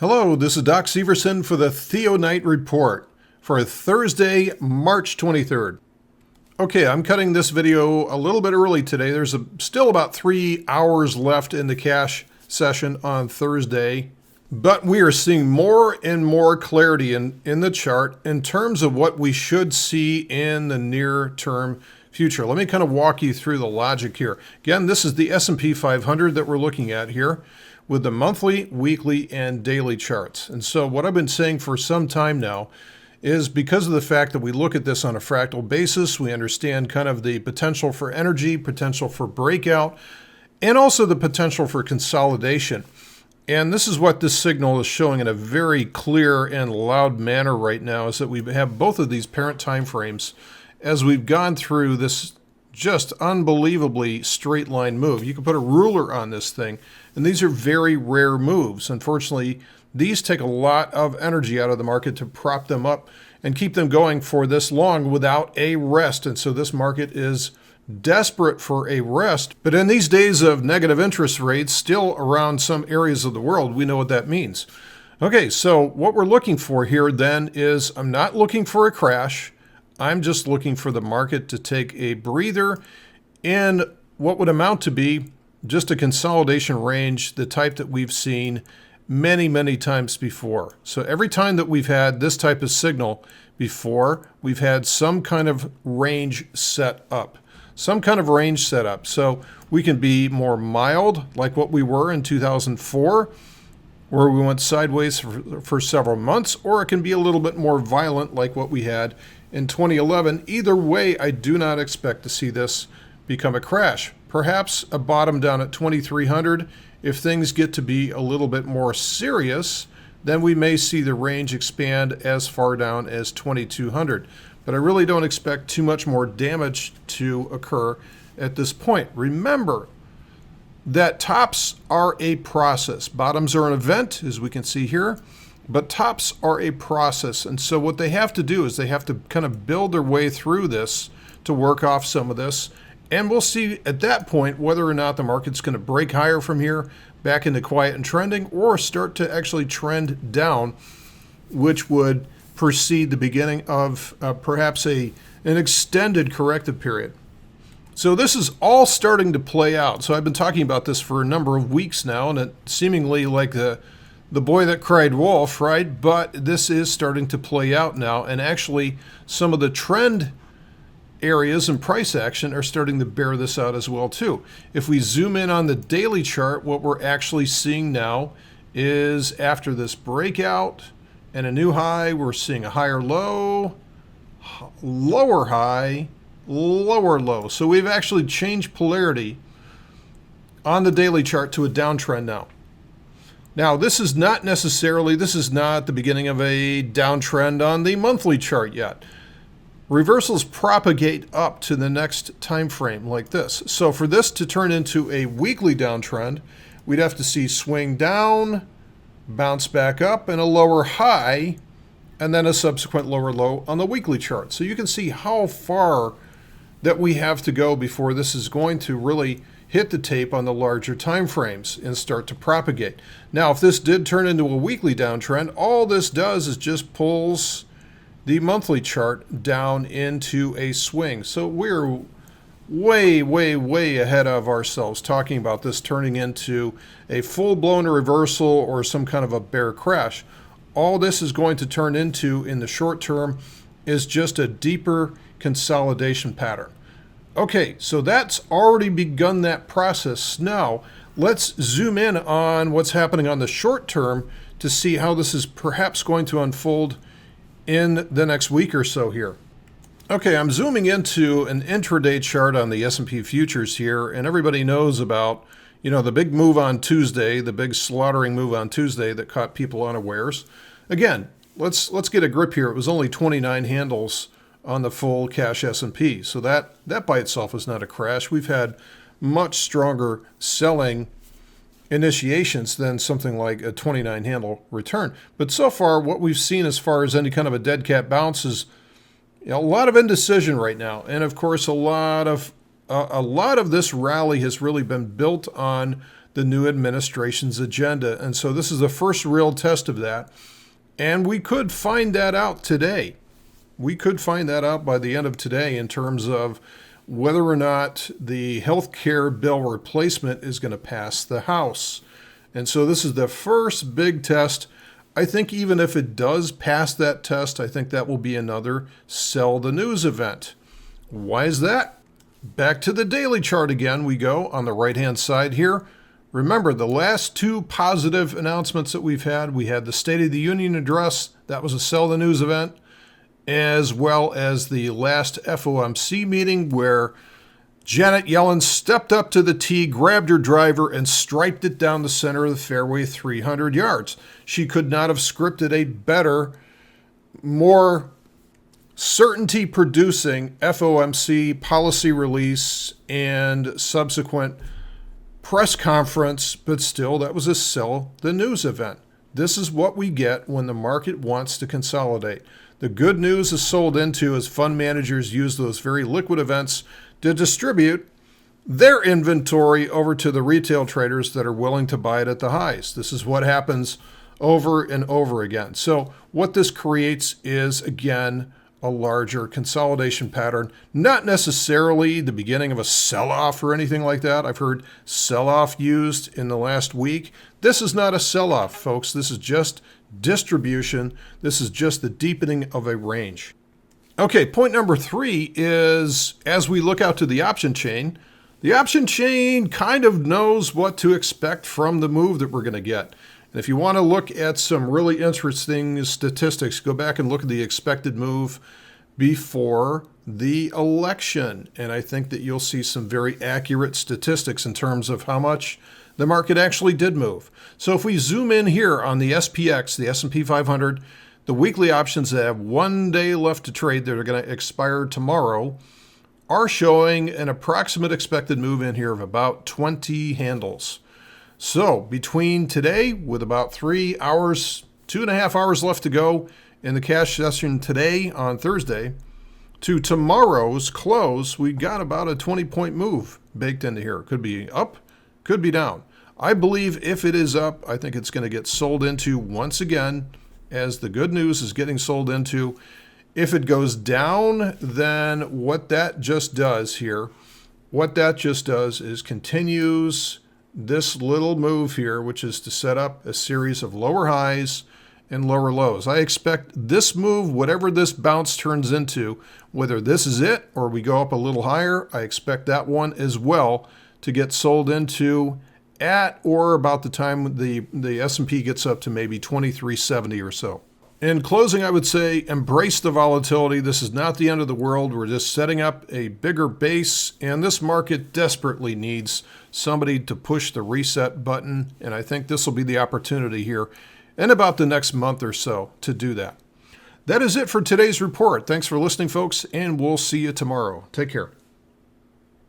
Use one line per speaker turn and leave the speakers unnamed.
Hello, this is Doc Severson for the Theo Night Report for Thursday, March 23rd. Okay, I'm cutting this video a little bit early today. There's still about 3 hours left in the cash session on Thursday, but we are seeing more and more clarity in the chart in terms of what we should see in the near-term future. Let me kind of walk you through the logic here. Again, this is the S&P 500 that we're looking at here, with the monthly, weekly, and daily charts. And so what I've been saying for some time now is because of the fact that we look at this on a fractal basis, we understand kind of the potential for energy, potential for breakout, and also the potential for consolidation. And this is what this signal is showing in a very clear and loud manner right now, is that we have both of these parent time frames as we've gone through this just unbelievably straight line move. You can put a ruler on this thing, and these are very rare moves. Unfortunately, these take a lot of energy out of the market to prop them up and keep them going for this long without a rest. And so this market is desperate for a rest. But in these days of negative interest rates still around some areas of the world, we know what that means. Okay, so what we're looking for here then is, I'm not looking for a crash. I'm just looking for the market to take a breather in what would amount to be just a consolidation range, the type that we've seen many, many times before. So every time that we've had this type of signal before, we've had some kind of range set up. So we can be more mild, like what we were in 2004, where we went sideways for several months, or it can be a little bit more violent, like what we had in 2011. Either way, I do not expect to see this become a crash. Perhaps a bottom down at 2,300. If things get to be a little bit more serious, then we may see the range expand as far down as 2,200. But I really don't expect too much more damage to occur at this point. Remember that tops are a process. Bottoms are an event, as we can see here, but tops are a process. And so what they have to do is they have to kind of build their way through this to work off some of this. And we'll see at that point whether or not the market's going to break higher from here back into quiet and trending, or start to actually trend down, which would precede the beginning of perhaps an extended corrective period. So this is all starting to play out. So I've been talking about this for a number of weeks now, and it seemingly like the boy that cried wolf, right? But this is starting to play out now, and actually some of the trend areas and price action are starting to bear this out as well too. If we zoom in on the daily chart, what we're actually seeing now is, after this breakout and a new high, we're seeing a higher low, lower high, lower low. So we've actually changed polarity on the daily chart to a downtrend now. Now, this is not the beginning of a downtrend on the monthly chart yet. Reversals propagate up to the next time frame like this. So for this to turn into a weekly downtrend, we'd have to see swing down, bounce back up, and a lower high, and then a subsequent lower low on the weekly chart. So you can see how far that we have to go before this is going to really hit the tape on the larger time frames and start to propagate. Now, if this did turn into a weekly downtrend, all this does is just pulls the monthly chart down into a swing. So we're way, way, way ahead of ourselves talking about this turning into a full-blown reversal or some kind of a bear crash. All this is going to turn into in the short term is just a deeper consolidation pattern. Okay, so that's already begun that process. Now, let's zoom in on what's happening on the short term to see how this is perhaps going to unfold in the next week or so here. Okay, I'm zooming into an intraday chart on the S&P futures here, and everybody knows about, the big move on Tuesday, the big slaughtering move on Tuesday that caught people unawares. Again, let's get a grip here. It was only 29 handles on the full cash S&P. So that by itself is not a crash. We've had much stronger selling initiations than something like a 29 handle return. But so far, what we've seen as far as any kind of a dead cat bounce is a lot of indecision right now. And of course, a lot of this rally has really been built on the new administration's agenda. And so this is the first real test of that. And we could find that out today. We could find that out by the end of today in terms of whether or not the health care bill replacement is going to pass the House. And so this is the first big test. I think even if it does pass that test, I think that will be another sell the news event. Why is that? Back to the daily chart again we go on the right-hand side here. Remember, the last two positive announcements that we've had, we had the State of the Union address, that was a sell the news event, as well as the last FOMC meeting where Janet Yellen stepped up to the tee, grabbed her driver, and striped it down the center of the fairway 300 yards. She could not have scripted a better, more certainty-producing FOMC policy release and subsequent press conference, but still, that was a sell the news event. This is what we get when the market wants to consolidate. The good news is sold into as fund managers use those very liquid events to distribute their inventory over to the retail traders that are willing to buy it at the highs. This is what happens over and over again. So what this creates is, again, a larger consolidation pattern, not necessarily the beginning of a sell-off or anything like that. I've heard sell-off used in the last week. This is not a sell-off, folks. This is just distribution. This is just the deepening of a range. Okay, point number 3 is as we look out to the option chain kind of knows what to expect from the move that we're going to get. And if you want to look at some really interesting statistics, go back and look at the expected move before the election. And I think that you'll see some very accurate statistics in terms of how much the market actually did move. So if we zoom in here on the SPX, the S&P 500, the weekly options that have 1 day left to trade that are going to expire tomorrow are showing an approximate expected move in here of about 20 handles. So between today, with about 3 hours, 2.5 hours left to go in the cash session today on Thursday, to tomorrow's close, we got about a 20-point move baked into here. Could be up, could be down. I believe if it is up, I think it's going to get sold into once again, as the good news is getting sold into. If it goes down, then what that just does here, is continues this little move here, which is to set up a series of lower highs and lower lows. I expect this move, whatever this bounce turns into, whether this is it or we go up a little higher, I expect that one as well to get sold into at or about the time the S&P gets up to maybe 2370 or so. In closing, I would say embrace the volatility. This is not the end of the world. We're just setting up a bigger base, and this market desperately needs somebody to push the reset button, and I think this will be the opportunity here in about the next month or so to do that. That is it for today's report. Thanks for listening, folks, and we'll see you tomorrow. Take care.